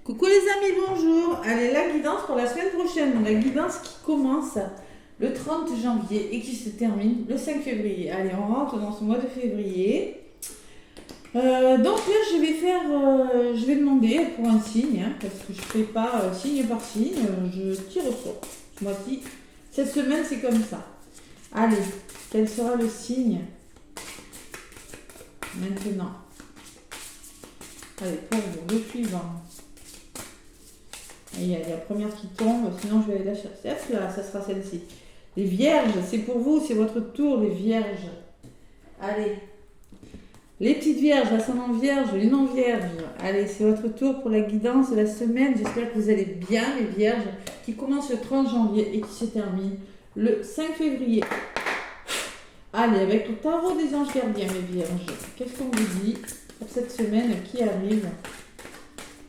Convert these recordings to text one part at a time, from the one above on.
Coucou les amis, bonjour. Allez, la guidance pour la semaine prochaine. La guidance qui commence le 30 janvier et qui se termine le 5 février. Allez, on rentre dans ce mois de février. Donc là, je vais demander pour un signe, hein, parce que je ne fais pas signe par signe, je tire au sort. Ce mois-ci, cette semaine, c'est comme ça. Allez, quel sera le signe maintenant? Allez, pour vous, le suivant. Il y a la première qui tombe, sinon je vais aller la chercher. Hop là, ça sera celle-ci. Les vierges, c'est pour vous, c'est votre tour, les vierges. Allez. Les petites vierges, ascendant vierge, les non-vierges. Allez, c'est votre tour pour la guidance de la semaine. J'espère que vous allez bien, les vierges, qui commence le 30 janvier et qui se termine le 5 février. Allez, avec le tarot des anges gardiens, les vierges, qu'est-ce qu'on vous dit pour cette semaine qui arrive?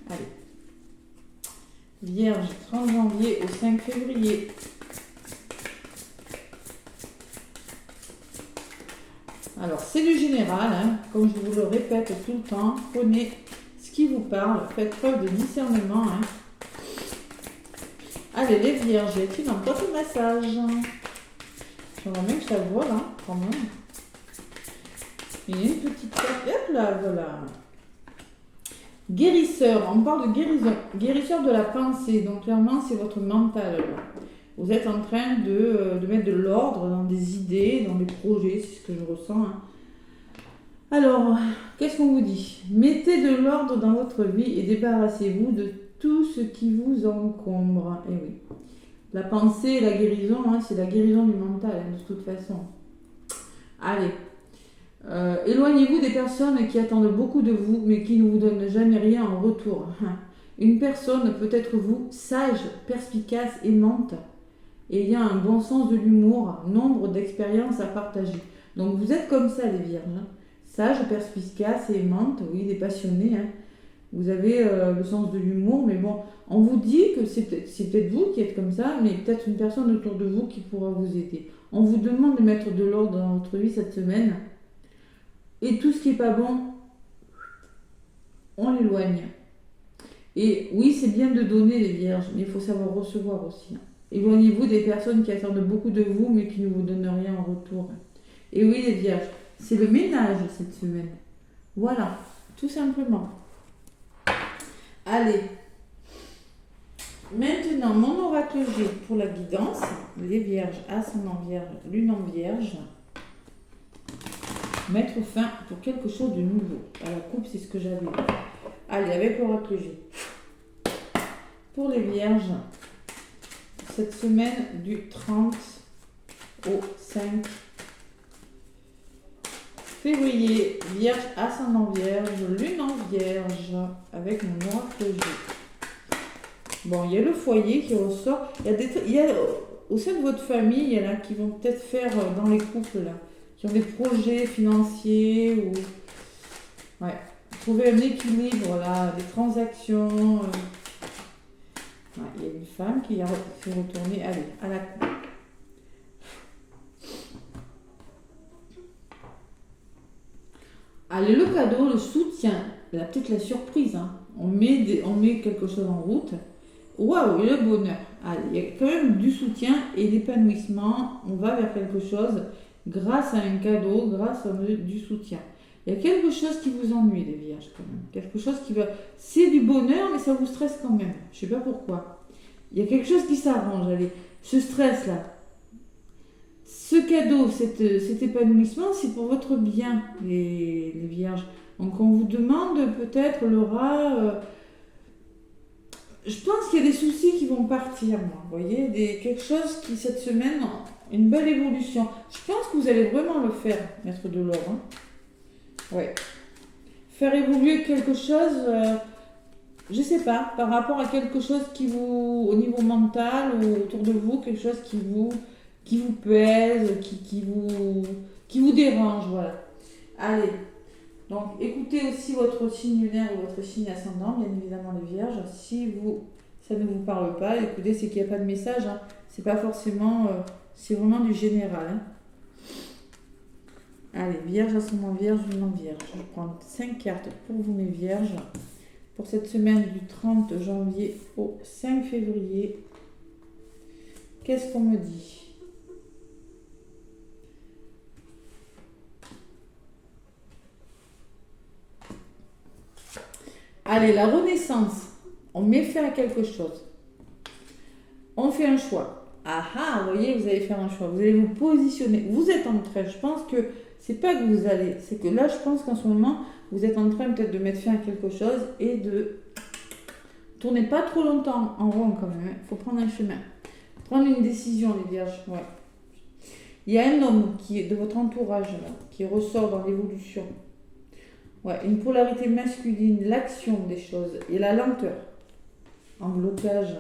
Allez. Vierge, 30 janvier au 5 février. Alors, c'est du général, hein, comme je vous le répète tout le temps. Prenez ce qui vous parle, faites preuve de discernement. Hein. Allez, les vierges, est-il un petit massage? J'aimerais même que ça voit, là, quand même. Il y a une petite carte. Hop là, voilà. Guérisseur, on parle de guérison, guérisseur de la pensée, donc clairement c'est votre mental. Là. Vous êtes en train de mettre de l'ordre dans des idées, dans des projets, c'est ce que je ressens. Hein. Alors, qu'est-ce qu'on vous dit? Mettez de l'ordre dans votre vie et débarrassez-vous de tout ce qui vous encombre. Et oui, la pensée et la guérison, hein, c'est la guérison du mental, hein, de toute façon. Allez. Éloignez-vous des personnes qui attendent beaucoup de vous, mais qui ne vous donnent jamais rien en retour. Une personne peut être vous, sage, perspicace, aimante, et ayant un bon sens de l'humour, nombre d'expériences à partager. Donc vous êtes comme ça, les vierges. Hein. Sage, perspicace et aimante, oui, des passionnés. Hein. Vous avez le sens de l'humour, mais bon, on vous dit que c'est peut-être vous qui êtes comme ça, mais peut-être une personne autour de vous qui pourra vous aider. On vous demande de mettre de l'ordre dans votre vie cette semaine. Et tout ce qui n'est pas bon, on l'éloigne. Et oui, c'est bien de donner les vierges, mais il faut savoir recevoir aussi. Éloignez-vous des personnes qui attendent beaucoup de vous, mais qui ne vous donnent rien en retour. Et oui, les vierges, c'est le ménage cette semaine. Voilà, tout simplement. Allez. Maintenant, mon oracle G pour la guidance. Les vierges, ascendant vierge, lune en vierge. Mettre fin pour quelque chose de nouveau. À la coupe, c'est ce que j'avais. Allez, avec l'oracle G. Pour les vierges, cette semaine du 30 au 5 février, vierge, ascendant vierge, lune en vierge, avec mon oracle G. Bon, il y a le foyer qui ressort. Il y a au sein de votre famille, il y en a qui vont peut-être faire dans les couples là. Qui ont des projets financiers ou trouver un équilibre là, des transactions. Il y a une femme qui fait retourner, allez, à la coupe. Allez, le cadeau, le soutien, peut-être la surprise. Hein. On met quelque chose en route. Waouh, et le bonheur. Allez, il y a quand même du soutien et l'épanouissement. On va vers quelque chose. Grâce à un cadeau, grâce à du soutien. Il y a quelque chose qui vous ennuie, les vierges, quand même. Quelque chose qui va... C'est du bonheur, mais ça vous stresse quand même. Je ne sais pas pourquoi. Il y a quelque chose qui s'arrange, allez. Ce stress-là. Ce cadeau, cet épanouissement, c'est pour votre bien, les vierges. Donc, on vous demande peut-être, Laura... je pense qu'il y a des soucis qui vont partir, moi. Vous voyez, quelque chose qui, cette semaine... Une belle évolution. Je pense que vous allez vraiment le faire, mettre de l'or. Hein. Ouais. Faire évoluer quelque chose, je sais pas, par rapport à quelque chose qui vous, au niveau mental ou autour de vous, quelque chose qui vous pèse, qui vous dérange, voilà. Allez. Donc, écoutez aussi votre signe lunaire ou votre signe ascendant, bien évidemment les vierges. Si ça ne vous parle pas, écoutez, c'est qu'il n'y a pas de message. Hein. C'est pas forcément... c'est vraiment du général. Hein. Allez, vierge, ascendant vierge, lune en vierge. Je prends 5 cartes pour vous, mes vierges. pour cette semaine du 30 janvier au 5 février. Qu'est-ce qu'on me dit? Allez, la renaissance. On met fin à quelque chose. On fait un choix. Ah ah, vous voyez, vous allez faire un choix. Vous allez vous positionner. Vous êtes en train, je pense que c'est pas que vous allez, c'est que là, je pense qu'en ce moment, vous êtes en train peut-être de mettre fin à quelque chose et de tourner pas trop longtemps en rond quand même. Il faut prendre un chemin. Prendre une décision, les vierges. Ouais. Il y a un homme qui est de votre entourage, là, qui ressort dans l'évolution. Ouais, une polarité masculine, l'action des choses et la lenteur en blocage.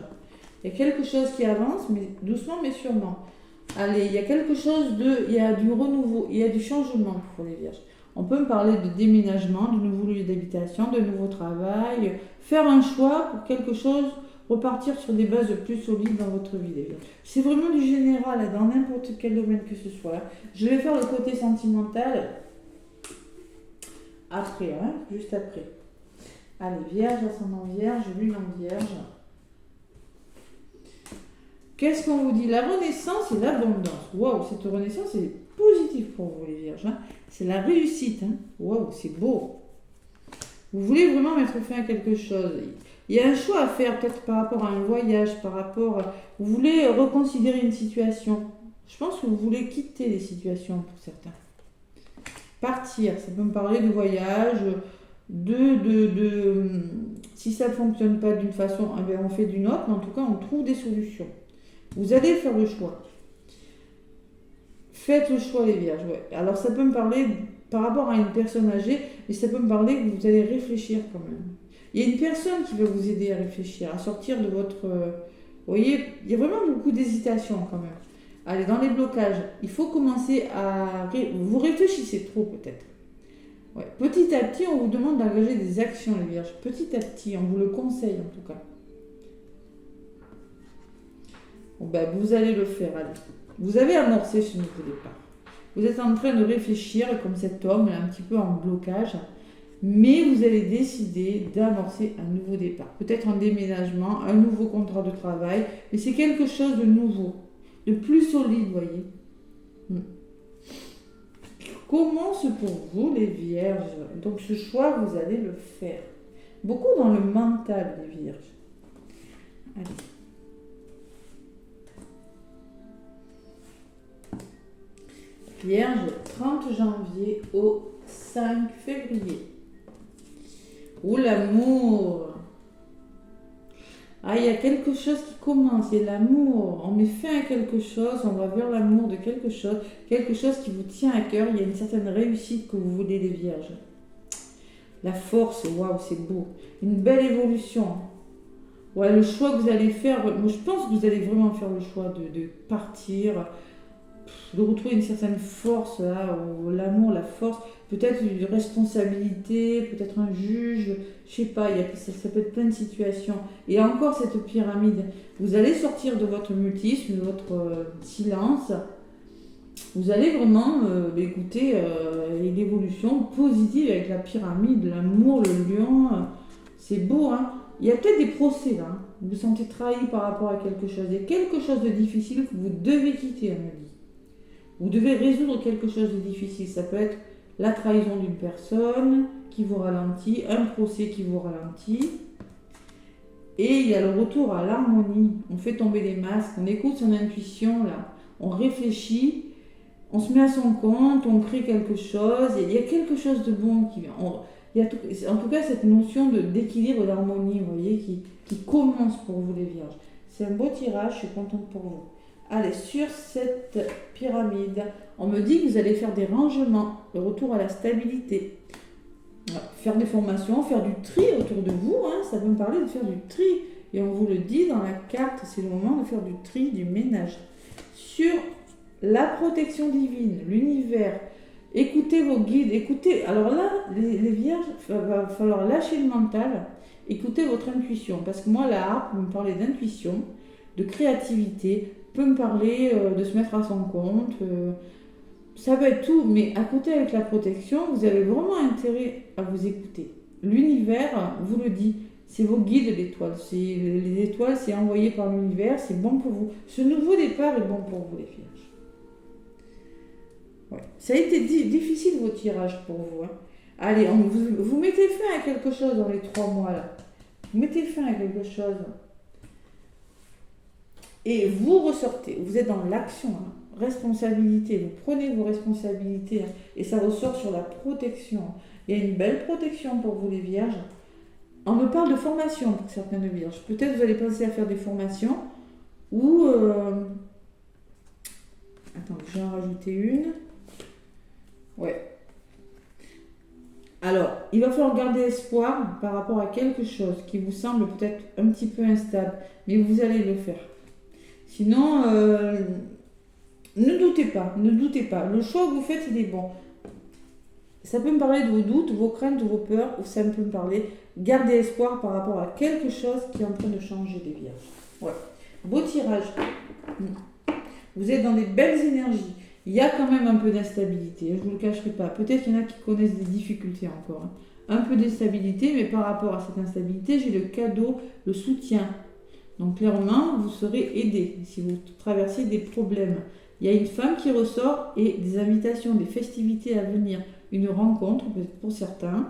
Il y a quelque chose qui avance, mais doucement mais sûrement. Allez, il y a quelque chose il y a du renouveau, il y a du changement pour les vierges. On peut me parler de déménagement, de nouveaux lieux d'habitation, de nouveau travail, faire un choix pour quelque chose, repartir sur des bases plus solides dans votre vie, les vierges. C'est vraiment du général, dans n'importe quel domaine que ce soit. Je vais faire le côté sentimental après, hein, juste après. Allez, vierge, ascendant vierge, lune en vierge. Qu'est-ce qu'on vous dit? La renaissance et l'abondance. Waouh, cette renaissance est positive pour vous, les vierges. Hein. C'est la réussite. Hein. Waouh, c'est beau. Vous voulez vraiment mettre fin à quelque chose. Il y a un choix à faire, peut-être par rapport à un voyage, par rapport vous voulez reconsidérer une situation. Je pense que vous voulez quitter les situations pour certains. Partir, ça peut me parler de voyage, si ça ne fonctionne pas d'une façon, eh bien on fait d'une autre, mais en tout cas on trouve des solutions. Vous allez faire le choix. Faites le choix, les vierges. Ouais. Alors ça peut me parler par rapport à une personne âgée, mais ça peut me parler que vous allez réfléchir quand même. Il y a une personne qui va vous aider à réfléchir, à sortir de votre... vous voyez, il y a vraiment beaucoup d'hésitation quand même. Allez, dans les blocages, il faut commencer à... Vous réfléchissez trop peut-être. Ouais. Petit à petit, on vous demande d'engager des actions, les vierges. Petit à petit, on vous le conseille en tout cas. Bon, ben, vous allez le faire, allez. Vous avez amorcé ce nouveau départ. Vous êtes en train de réfléchir comme cet homme, un petit peu en blocage, mais vous allez décider d'amorcer un nouveau départ. Peut-être un déménagement, un nouveau contrat de travail, mais c'est quelque chose de nouveau, de plus solide, vous voyez. Comment c'est pour vous, les vierges? Donc ce choix, vous allez le faire. Beaucoup dans le mental, les vierges. Allez. Vierge, 30 janvier au 5 février. Ou l'amour. Ah, il y a quelque chose qui commence, il y a l'amour. On met fin à quelque chose, on va vers l'amour de quelque chose qui vous tient à cœur. Il y a une certaine réussite que vous voulez, les vierges. La force, waouh, c'est beau. Une belle évolution. Ouais, le choix que vous allez faire, moi je pense que vous allez vraiment faire le choix de partir, de retrouver une certaine force, là, l'amour, la force, peut-être une responsabilité, peut-être un juge, je sais pas, ça peut être plein de situations. Et encore cette pyramide, vous allez sortir de votre mutisme, de votre silence, vous allez vraiment écouter l'évolution positive avec la pyramide, l'amour, le lion, c'est beau, hein. Il y a peut-être des procès là, hein. Vous vous sentez trahi par rapport à quelque chose, il y a quelque chose de difficile que vous devez quitter, on me dit. Vous devez résoudre quelque chose de difficile. Ça peut être la trahison d'une personne qui vous ralentit, un procès qui vous ralentit. Et il y a le retour à l'harmonie. On fait tomber les masques, on écoute son intuition, là. On réfléchit, on se met à son compte, on crée quelque chose. Il y a quelque chose de bon qui vient. Il y a en tout cas cette notion d'équilibre, d'harmonie, vous voyez, qui commence pour vous, les vierges. C'est un beau tirage, je suis contente pour vous. Allez, sur cette pyramide, on me dit que vous allez faire des rangements, le retour à la stabilité, faire des formations, faire du tri autour de vous, hein, ça peut me parler de faire du tri. Et on vous le dit dans la carte, c'est le moment de faire du tri, du ménage. Sur la protection divine, l'univers, écoutez vos guides, écoutez. Alors là, les vierges, il va falloir lâcher le mental, écoutez votre intuition. Parce que moi, la harpe me parlait d'intuition, de créativité, peut me parler de se mettre à son compte, ça peut être tout, mais à côté avec la protection, vous avez vraiment intérêt à vous écouter. L'univers vous le dit, C'est vos guides, l'étoile. Les étoiles, c'est envoyé par l'univers, c'est bon pour vous. Ce nouveau départ est bon pour vous, les vierges. Ouais. Ça a été difficile, vos tirages, pour vous. Hein. Allez, vous mettez fin à quelque chose dans les 3 mois, là. Vous mettez fin à quelque chose. Et vous ressortez. Vous êtes dans l'action, hein. Responsabilité. Vous prenez vos responsabilités. Hein. Et ça ressort sur la protection. Il y a une belle protection pour vous, les vierges. On me parle de formation pour certaines vierges. Peut-être vous allez penser à faire des formations ou... Attends, je vais en rajouter une. Ouais. Alors, il va falloir garder espoir par rapport à quelque chose qui vous semble peut-être un petit peu instable, mais vous allez le faire. Sinon, ne doutez pas, ne doutez pas. Le choix que vous faites, il est bon. Ça peut me parler de vos doutes, vos craintes, vos peurs, ou ça peut me parler, gardez espoir par rapport à quelque chose qui est en train de changer, les vierges. Ouais. Beau tirage. Vous êtes dans des belles énergies. Il y a quand même un peu d'instabilité, je ne vous le cacherai pas. Peut-être qu'il y en a qui connaissent des difficultés encore. Hein. Un peu d'instabilité, mais par rapport à cette instabilité, j'ai le cadeau, le soutien. Donc clairement, vous serez aidé si vous traversez des problèmes. Il y a une femme qui ressort et des invitations, des festivités à venir. Une rencontre, peut-être pour certains.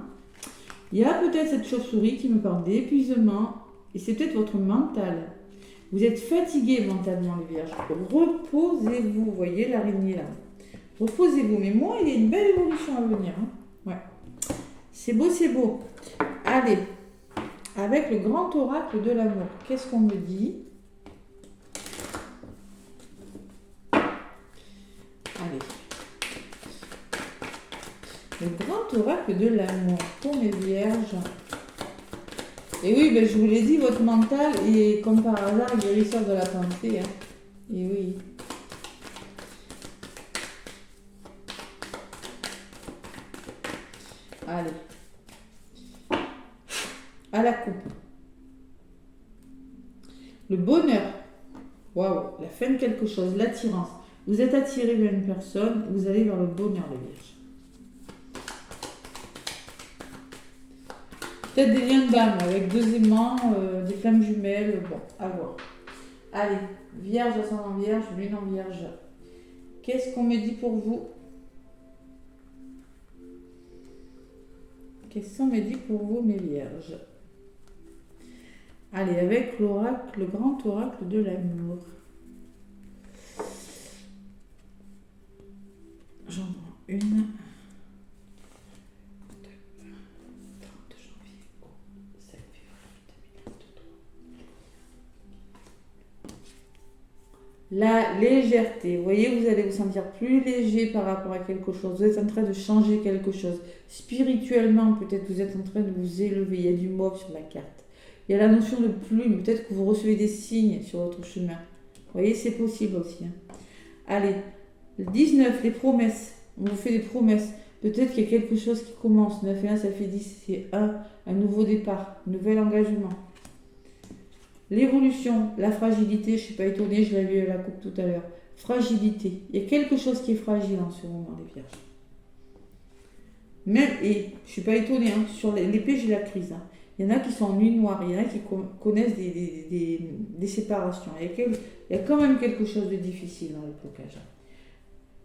Il y a peut-être cette chauve-souris qui me parle d'épuisement, et c'est peut-être votre mental. Vous êtes fatigué mentalement, les vierges. Reposez-vous, vous voyez l'araignée là. Reposez-vous, mais moi, il y a une belle évolution à venir. Hein. Ouais. C'est beau, c'est beau. Allez, avec le grand oracle de l'amour, qu'est-ce qu'on me dit? Allez. Le grand oracle de l'amour pour mes vierges. Et oui, ben, je vous l'ai dit, votre mental est comme par hasard guérisseur de la pensée. Hein. Et oui. Allez. À la coupe. Le bonheur. Waouh, la fin de quelque chose, l'attirance. Vous êtes attiré vers une personne, vous allez vers le bonheur, les vierges. Peut-être des liens d'âme avec 2 aimants, des flammes jumelles, bon, à voir. Allez, vierge, ascendant vierge, lune en vierge. Qu'est-ce qu'on me dit pour vous? Qu'est-ce qu'on me dit pour vous, mes vierges? Allez, avec l'oracle, le grand oracle de l'amour. J'en prends une. La légèreté. Vous voyez, vous allez vous sentir plus léger par rapport à quelque chose. Vous êtes en train de changer quelque chose. Spirituellement, peut-être vous êtes en train de vous élever. Il y a du mauve sur la carte. Il y a la notion de plume. Peut-être que vous recevez des signes sur votre chemin. Vous voyez, c'est possible aussi. Hein. Allez, le 19, les promesses. On vous fait des promesses. Peut-être qu'il y a quelque chose qui commence. 9 et 1, ça fait 10. C'est un nouveau départ, un nouvel engagement. L'évolution, la fragilité, je ne suis pas étonnée, je l'ai vu à la coupe tout à l'heure. Fragilité. Il y a quelque chose qui est fragile en ce moment, les vierges. Même, et je ne suis pas étonnée, hein, sur l'épée, j'ai la crise. Hein. Il y en a qui sont en nuit noire, il y en a qui connaissent des séparations. Il y a quand même quelque chose de difficile dans le blocage.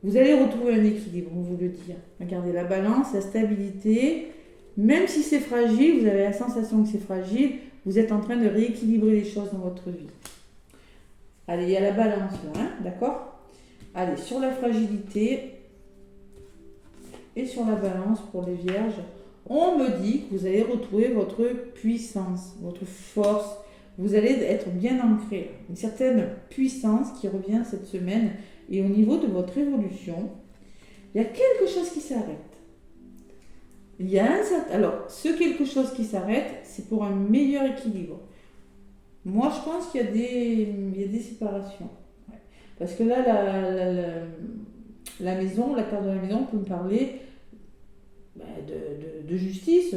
Vous allez retrouver un équilibre, on vous le dit. Regardez la balance, la stabilité. Même si c'est fragile, vous avez la sensation que c'est fragile, vous êtes en train de rééquilibrer les choses dans votre vie. Allez, il y a la balance là, hein, d'accord? Allez, sur la fragilité et sur la balance pour les vierges, on me dit que vous allez retrouver votre puissance, votre force. Vous allez être bien ancré. Une certaine puissance qui revient cette semaine. Et au niveau de votre évolution, il y a quelque chose qui s'arrête. Il y a alors, ce quelque chose qui s'arrête, c'est pour un meilleur équilibre. Moi, je pense qu'il y a des séparations. Ouais. Parce que là, la maison, la carte de la maison peut me parler de justice.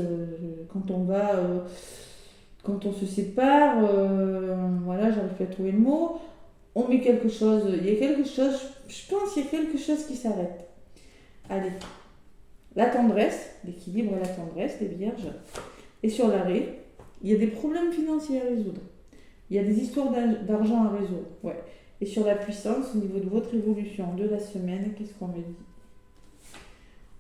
Quand on se sépare, voilà, j'arrive pas à trouver le mot. On met quelque chose, il y a quelque chose, je pense qu'il y a quelque chose qui s'arrête. Allez. La tendresse, l'équilibre et la tendresse, les vierges. Et sur l'arrêt, il y a des problèmes financiers à résoudre. Il y a des histoires d'argent à résoudre. Ouais. Et sur la puissance, au niveau de votre évolution de la semaine, qu'est-ce qu'on me dit?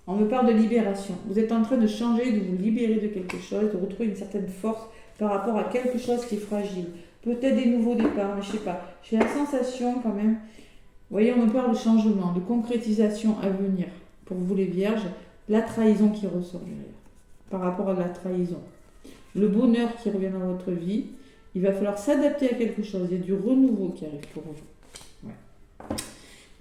On me parle de libération. Vous êtes en train de changer, de vous libérer de quelque chose, de retrouver une certaine force par rapport à quelque chose qui est fragile. Peut-être des nouveaux départs, mais je ne sais pas. J'ai la sensation quand même. Vous voyez, on me parle de changement, de concrétisation à venir. Pour vous les vierges, la trahison qui ressort derrière. Par rapport à la trahison. Le bonheur qui revient dans votre vie. Il va falloir s'adapter à quelque chose. Il y a du renouveau qui arrive pour vous. Ouais.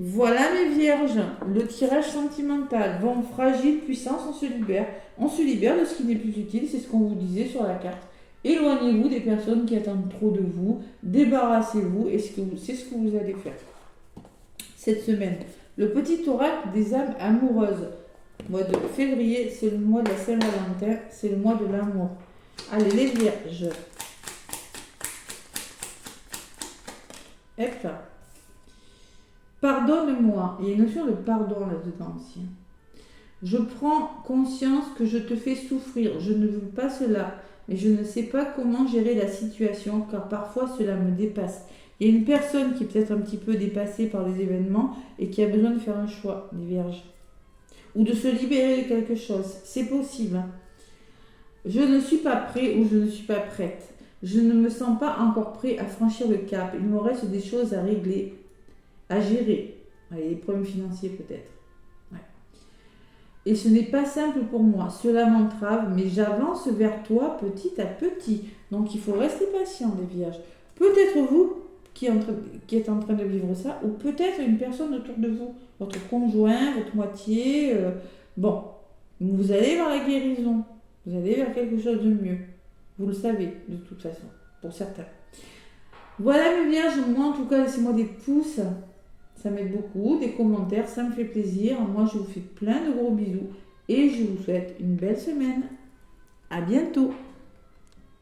Voilà mes vierges, le tirage sentimental. Bon, fragile, puissance, on se libère. On se libère de ce qui n'est plus utile, c'est ce qu'on vous disait sur la carte. Éloignez-vous des personnes qui attendent trop de vous. Débarrassez-vous et c'est ce que vous allez faire. Cette semaine, le petit oracle des âmes amoureuses. Mois de février, c'est le mois de la Saint-Valentin, c'est le mois de l'amour. Allez les vierges. Hop. Pardonne-moi. Il y a une notion de pardon là-dedans aussi. Je prends conscience que je te fais souffrir. Je ne veux pas cela. Mais je ne sais pas comment gérer la situation car parfois cela me dépasse. Il y a une personne qui est peut-être un petit peu dépassée par les événements et qui a besoin de faire un choix, les vierges. Ou de se libérer de quelque chose. C'est possible. Je ne suis pas prêt ou je ne suis pas prête. Je ne me sens pas encore prêt à franchir le cap. Il me reste des choses à régler, à gérer. Allez, les problèmes financiers peut-être. Ouais. Et ce n'est pas simple pour moi. Cela m'entrave, mais j'avance vers toi petit à petit. Donc il faut rester patient, les vierges. Peut-être vous qui êtes en train de vivre ça, ou peut-être une personne autour de vous, votre conjoint, votre moitié. Bon, vous allez vers la guérison. Vous allez vers quelque chose de mieux. Vous le savez, de toute façon, pour certains. Voilà mes vierges, moi en tout cas, laissez-moi des pouces. Ça m'aide beaucoup, des commentaires, ça me fait plaisir. Moi, je vous fais plein de gros bisous et je vous souhaite une belle semaine. À bientôt.